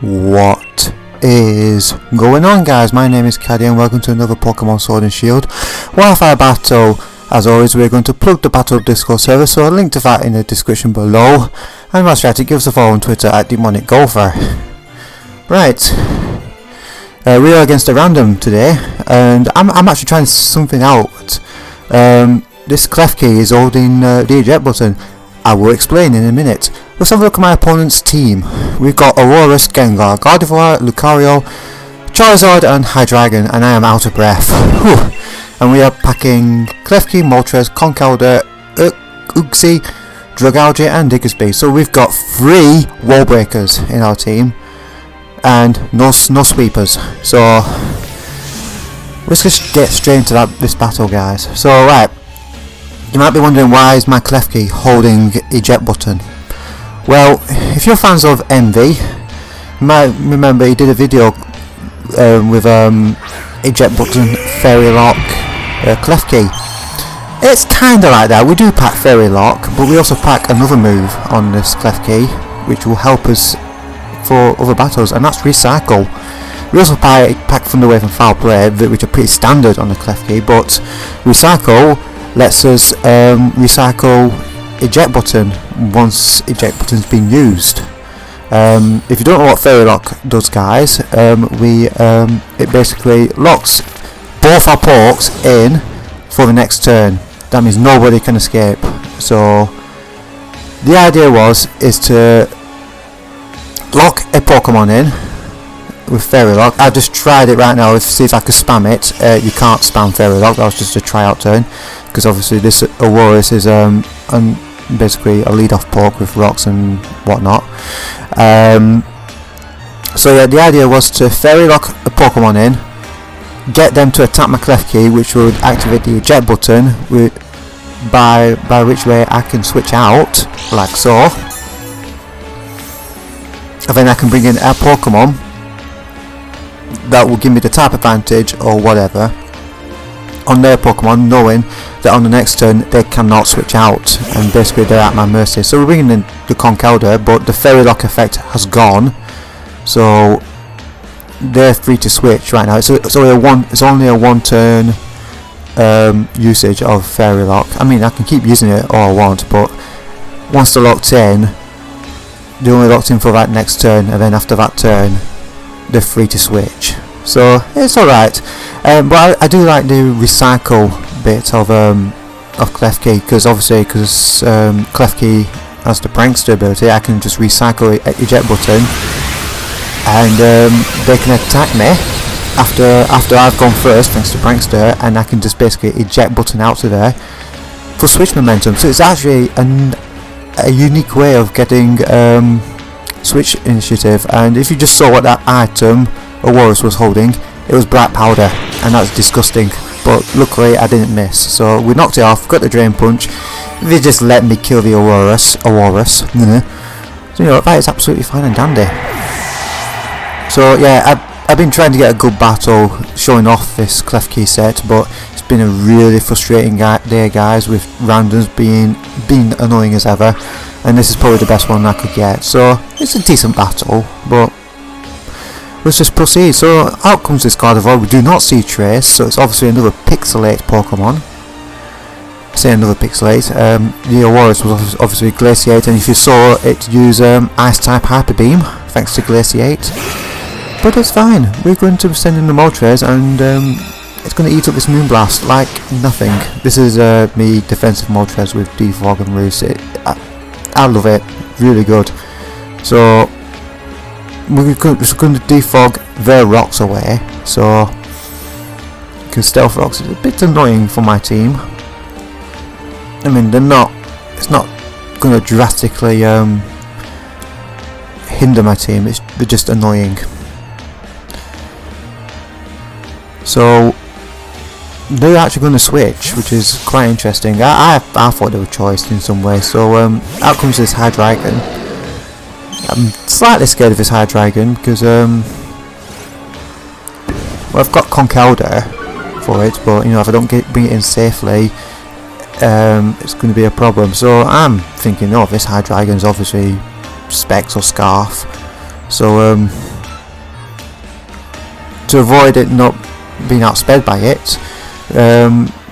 What is going on, guys? My name is Caddy and welcome to another Pokemon Sword and Shield Wi-Fi battle. As always, we're going to plug the battle Discord server, so I'll link to that in the description below. And that's right, give us a follow on Twitter at Demonic Golfer. Right, we are against a random today, and I'm actually trying something out. This Klefki is holding the eject button. I will explain in a minute. Let's have a look at my opponent's team. We've got Aurorus, Gengar, Gardevoir, Lucario, Charizard and Hydreigon, and I am out of breath. Whew. And we are packing Klefki, Moltres, Conkeldurr, Uxie, Dragalge and Diggersby. So we've got 3 wall breakers in our team and no sweepers. So let's just get straight into this battle, guys. So right, you might be wondering, why is my Klefki holding eject button? Well, if you're fans of Envy, you might remember he did a video with eject button Fairy Lock Klefki. It's kinda like that. We do pack Fairy Lock, but we also pack another move on this Klefki which will help us for other battles, and that's Recycle. We also pack Thunder Wave and Foul Play, which are pretty standard on the Klefki, but Recycle lets us recycle eject button once eject button's been used. If you don't know what Fairy Lock does, guys, it basically locks both our Pokes in for the next turn. That means nobody can escape. So the idea is to lock a Pokemon in with Fairy Lock. I've just tried it right now to see if I can spam it. You can't spam Fairy Lock. That was just a tryout turn, because obviously this Aurorus is basically a lead-off poke with rocks and whatnot. So yeah, the idea was to Fairy Lock a Pokemon in, get them to attack my Klefki, which would activate the eject button, by which way I can switch out, like so. And then I can bring in a Pokemon that will give me the type advantage or whatever on their Pokemon, knowing that on the next turn they cannot switch out, and basically they're at my mercy. So we're bringing in the Conkeldurr, but the Fairy Lock effect has gone, so they're free to switch right now. It's only a one turn usage of Fairy Lock. I mean, I can keep using it all I want, but once they're locked in, they're only locked in for that next turn, and then after that turn they're free to switch. So it's alright, but I do like the recycle bit of Klefki, because Klefki has the Prankster ability. I can just recycle eject button, and they can attack me after I've gone first thanks to Prankster, and I can just basically eject button out to there for switch momentum. So it's actually a unique way of getting switch initiative. And if you just saw what that item Aurorus was holding, it was black powder, and that's disgusting, but luckily I didn't miss. So we knocked it off, got the Drain Punch. They just let me kill the Aurorus. So you know, that is absolutely fine and dandy. So yeah, I've been trying to get a good battle showing off this Klefki set, but it's been a really frustrating day, guys, with randoms being annoying as ever, and this is probably the best one I could get. So it's a decent battle, but let's just proceed. So out comes this Gardevoir. We do not see Trace, so it's obviously another Pixelate Pokemon. I say another Pixelate. The Aurorus was obviously Glaciate, and if you saw it use Ice type Hyper Beam, thanks to Glaciate. But it's fine. We're going to send in the Moltres, and it's going to eat up this Moonblast like nothing. This is me defensive Moltres with Defog and Roost. I love it. Really good. So we're going to defog their rocks away, so because stealth rocks is a bit annoying for my team. I mean, it's not going to drastically hinder my team. They're just annoying. So they're actually going to switch, which is quite interesting. I thought they were choiced in some way. So out comes this Hydreigon. I'm slightly scared of this Hydreigon because well, I've got Conkeldurr for it, but you know, if I don't bring it in safely, it's going to be a problem. So I'm thinking, oh, this Hydreigon's obviously Specs or Scarf. So to avoid it not being outsped by it,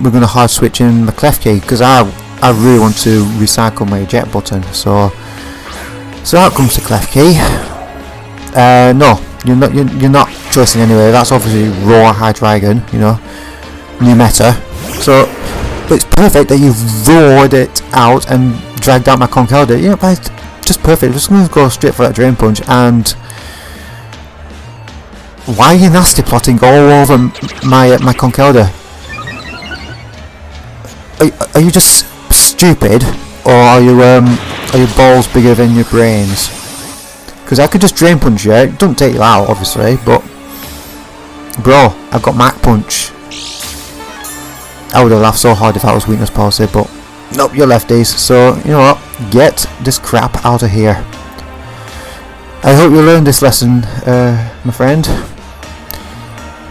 we're going to hard switch in the Klefki, because I really want to recycle my eject button. So out comes the Klefki. No, you're not choosing anyway. That's obviously raw high dragon, you know, new meta. So it's perfect that you've roared it out and dragged out my Conkelder. You know, but it's just perfect. I'm just going to go straight for that drain punch. And why are you nasty plotting all over my Conkelder? Are you just stupid, or are your balls bigger than your brains? Because I could just drain punch you. It doesn't take you out, obviously, but bro, I've got Mach Punch. I would have laughed so hard if that was weakness policy, but nope, you're lefties. So you know what? Get this crap out of here. I hope you learned this lesson, my friend.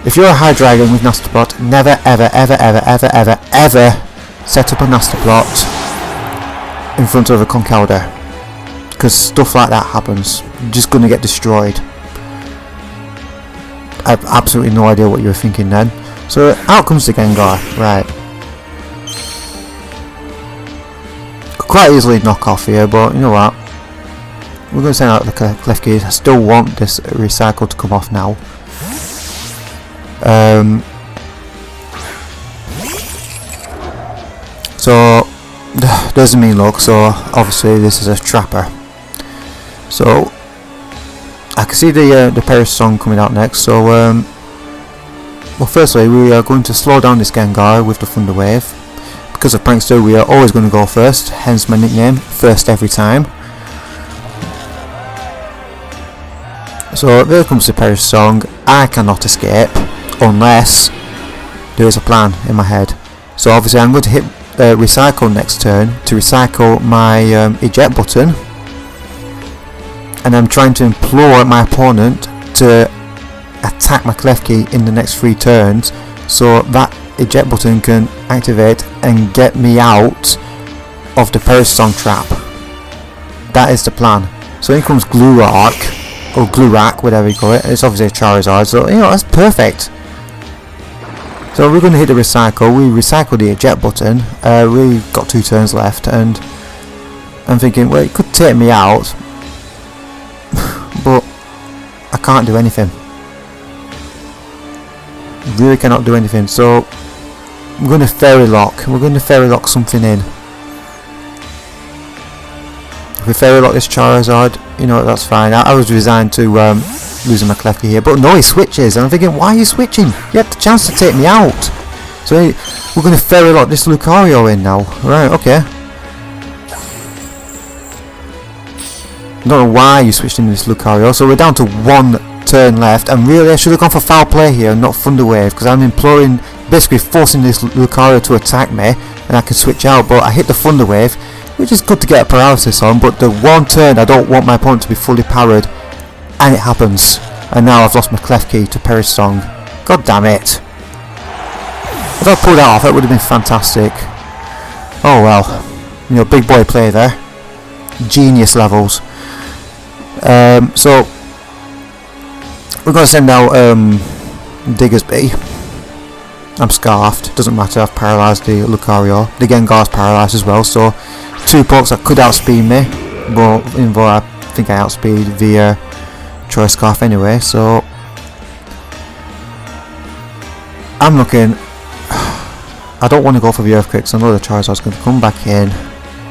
If you're a high dragon with nasty plot, never ever ever ever ever ever ever set up a nasty plot in front of a Conkelder, because stuff like that happens. You're just going to get destroyed. I have absolutely no idea what you were thinking then. So out comes the Gengar. Right, could quite easily knock off here, but you know what, we're going to send out the Klefki. I still want this recycle to come off now. So there's a mean look. So obviously this is a trapper. So I can see the Paris song coming out next. So well, firstly we are going to slow down this Gengar with the Thunder Wave. Because of Prankster, we are always going to go first. Hence my nickname, first every time. So there comes the Paris song. I cannot escape unless there is a plan in my head. So obviously I'm going to hit recycle next turn to recycle my eject button, and I'm trying to implore my opponent to attack my Klefki in the next 3 turns, so that eject button can activate and get me out of the Paris song trap. That is the plan. So in comes Glurak, or Glurak, whatever you call it. It's obviously a Charizard, so you know, that's perfect. So we're going to hit the recycle. We recycle the eject button. We've got 2 turns left, and I'm thinking, well, it could take me out, but I can't do anything. Really cannot do anything. So I'm going to Fairy Lock. We're going to Fairy Lock something in. If we Fairy Lock this Charizard, you know, that's fine. I was resigned to losing my Klefki here, but no, he switches, and I'm thinking, why are you switching? You had the chance to take me out. So we're going to Fairy Lock this Lucario in now. Right, okay. I don't know why you switched into this Lucario. So we're down to 1 turn left, and really I should have gone for foul play here and not Thunder Wave, because I'm imploring, basically forcing this Lucario to attack me, and I can switch out, but I hit the Thunder Wave, which is good to get a paralysis on, but the 1 turn I don't want my opponent to be fully parried, and it happens. And now I've lost my Klefki to Paris song. God damn it. If I pulled that off, that would have been fantastic. Oh well. You know, big boy play there. Genius levels. So we're going to send out Diggersby. I'm scarfed, doesn't matter, I've paralysed the Lucario. The Gengar's paralysed as well, so 2 pokes that could outspeed me, but I think I outspeed via Choice Scarf anyway. So I'm looking, I don't want to go for the Earthquake, so I know the Charizard's going to come back in,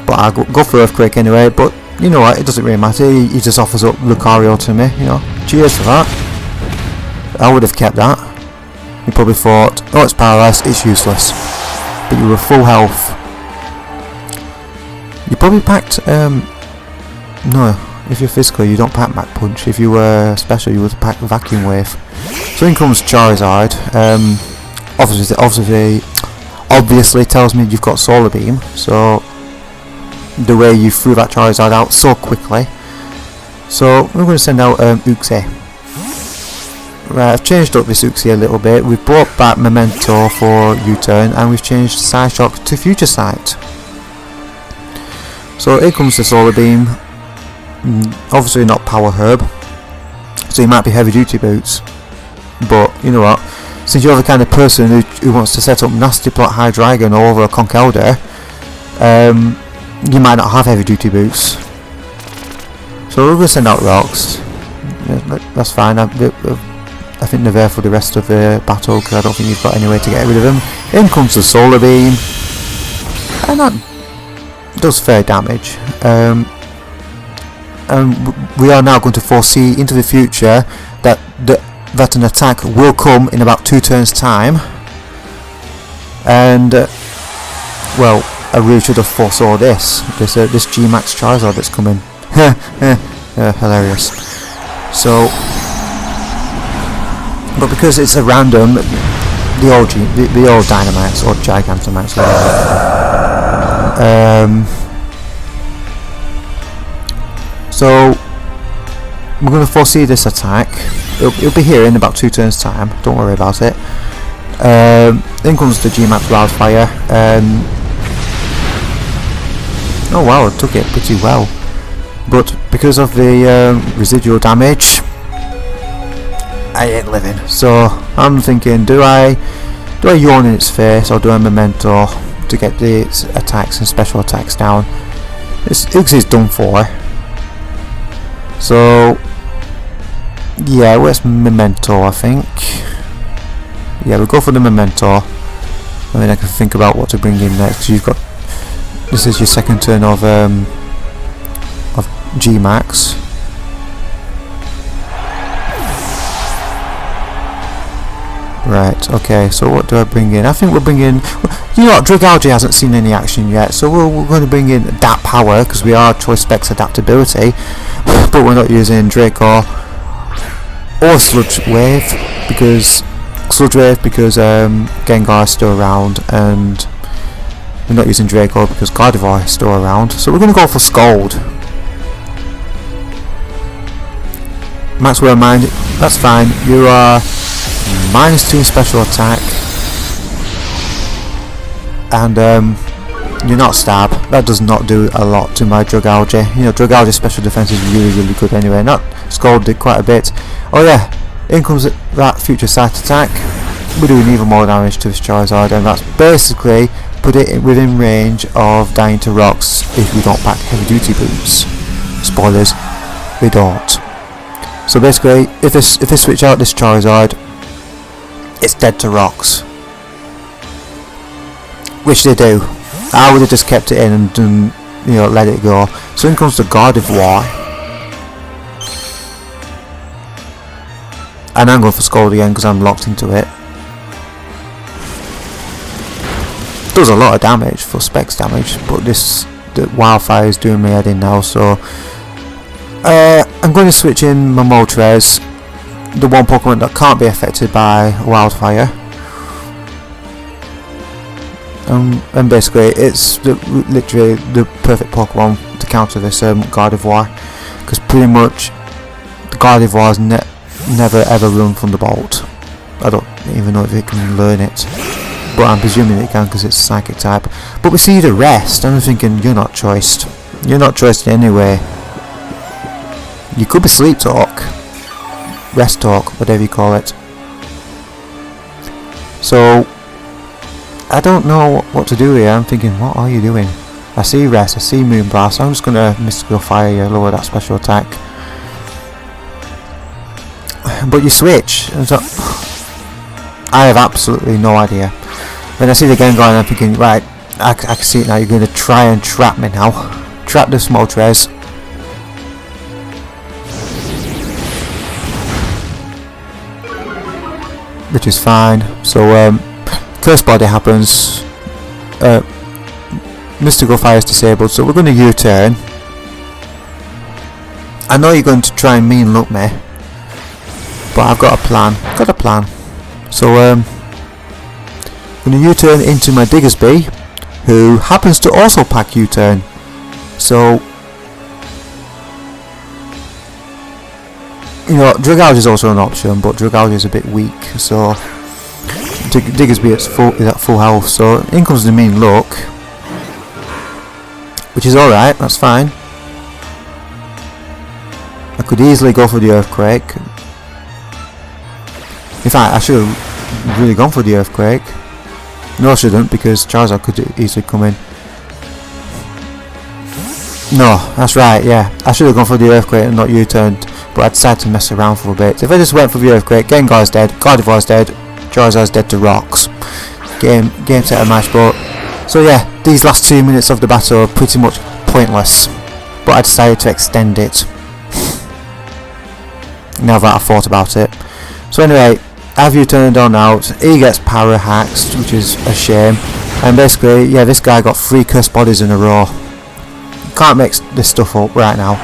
but I'll go for Earthquake anyway. But you know what, it doesn't really matter, he just offers up Lucario to me, you know, cheers for that. I would have kept that. You probably thought, oh, it's paralysed, it's useless, but you were full health. You probably packed, no, if you're physical you don't pack Mach Punch. If you were special you would pack Vacuum Wave. So in comes Charizard. Obviously tells me you've got Solar Beam, so the way you threw that Charizard out so quickly. So we're going to send out Uxie. Right, I've changed up this Uxie a little bit. We've brought back Memento for U-turn, and we've changed Psyshock to Future Sight. So here comes the Solar Beam. Obviously not Power Herb, so it might be Heavy Duty Boots. but you know what, since you're the kind of person who wants to set up nasty plot high dragon all over a conch elder, you might not have heavy duty boots. So we're going to send out rocks. Yeah, that's fine. I think they're there for the rest of the battle, because I don't think you've got any way to get rid of them. In comes the solar beam, and that does fair damage. And we are now going to foresee into the future that an attack will come in about 2 turns time, and well, I really should have foresaw this G-Max Charizard that's coming. Hilarious. So, but because it's a random, the old Dynamax or Gigantamax, so we're going to foresee this attack. It'll be here in about 2 turns time, don't worry about it. In comes the G-Max Wildfire. Oh wow, it took it pretty well, but because of the residual damage, I ain't living. So I'm thinking, do I yawn in its face, or do I memento to get the attacks and special attacks down? Ix is done for. So yeah, where's memento? I think. Yeah, we'll go for the memento, and then I can think about what to bring in next. You've got, this is your second turn of G-Max. Right, okay, so what do I bring in? I think we'll bring in, you know what, Dragalge hasn't seen any action yet, so we're going to bring in Adapt Power, because we are Choice Specs Adaptability, but we're not using Draco or Sludge Wave, because Gengar is still around, and we're not using Draco because Gardevoir is still around, so we're going to go for Scald. Maxwell Mind, that's fine. You are -2 special attack, and you're not Stab. That does not do a lot to my Dragalge. You know, Dragalge's special defense is really good anyway. Not Scald did quite a bit. Oh yeah, in comes that Future Sight attack. We're doing even more damage to this Charizard, and that's basically put it within range of dying to rocks if we don't pack heavy duty boots. Spoilers, we don't. So basically, if they switch out this Charizard, it's dead to rocks, which they do. I would have just kept it in and done, you know, let it go. So in comes the Gardevoir, and I'm going for Scald again because I'm locked into it. Does a lot of damage for specs damage, but the Wildfire is doing me head in now, so I'm going to switch in my Moltres, the one Pokemon that can't be affected by Wildfire, and basically it's literally the perfect Pokemon to counter this Gardevoir, because pretty much the Gardevoir's never ever run Thunderbolt. I don't even know if it can learn it, but I'm presuming it can because it's Psychic type. But we see the rest, and I'm thinking, you're not choiced. You're not choiced in any way. You could be Sleep Talk, Rest Talk, whatever you call it. So I don't know what to do here. I'm thinking, what are you doing? I see Rest, I see Moonblast, so I'm just going to Mystical Fire you, lower that special attack. But you switch, and so I have absolutely no idea. When I see the Gengar, and I'm thinking, right, I can see it now, you're going to try and trap me now. Trap this Moltres. Which is fine. So Curse Body happens, Mystical Fire is disabled, so we're going to U-turn. I know you're going to try and mean look me, but I've got a plan. So I'm going to U-turn into my Diggersby, who happens to also pack U-turn. So you know, Dragalge is also an option, but Dragalge is a bit weak, so Diggersby is at full health. So in comes the mean look, which is alright, that's fine. I could easily go for the Earthquake. In fact, I should have really gone for the earthquake. No, I shouldn't, because Charizard could easily come in. No, that's right, yeah. I should have gone for the earthquake and not U-turned, but I decided to mess around for a bit. If I just went for the earthquake, Gengar's dead, Gardevoir's dead, Charizard's dead to rocks. Game set, a match, but... So yeah, these last 2 minutes of the battle are pretty much pointless, but I decided to extend it. Now that I've thought about it. So anyway, have you turned on out? He gets power hacks, which is a shame. And basically, yeah, this guy got 3 cursed bodies in a row. Can't make this stuff up right now.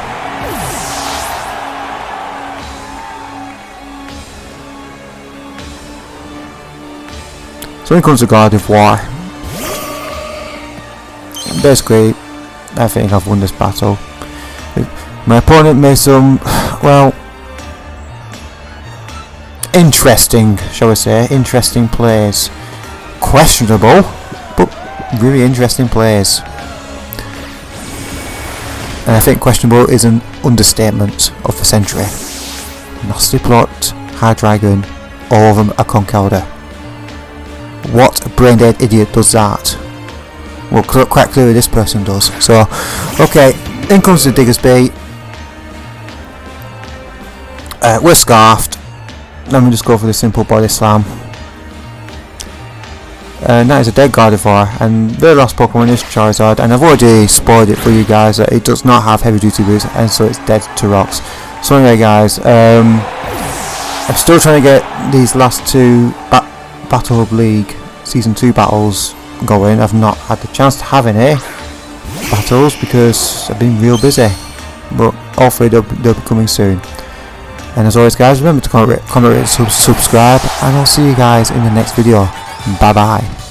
So in comes the Gardevoir. Basically, I think I've won this battle. My opponent made some, well, interesting, shall we say, interesting plays. Questionable, but really interesting plays. And I think questionable is an understatement of the century. Nasty Plot, Hydreigon, all of them are Conkeldurr. What brain-dead idiot does that? Well, quite clearly this person does. So, okay, in comes the Diggersby. We're scarfed. Let me just go for the simple body slam. And that is a dead Gardevoir, and the last Pokemon is Charizard, and I've already spoiled it for you guys that it does not have heavy duty boots, and so it's dead to rocks. So anyway guys, I'm still trying to get these last 2 Battle Hub League Season 2 battles going. I've not had the chance to have any battles because I've been real busy, but hopefully they'll be coming soon. And as always guys, remember to comment, rate, subscribe, and I'll see you guys in the next video. Bye bye.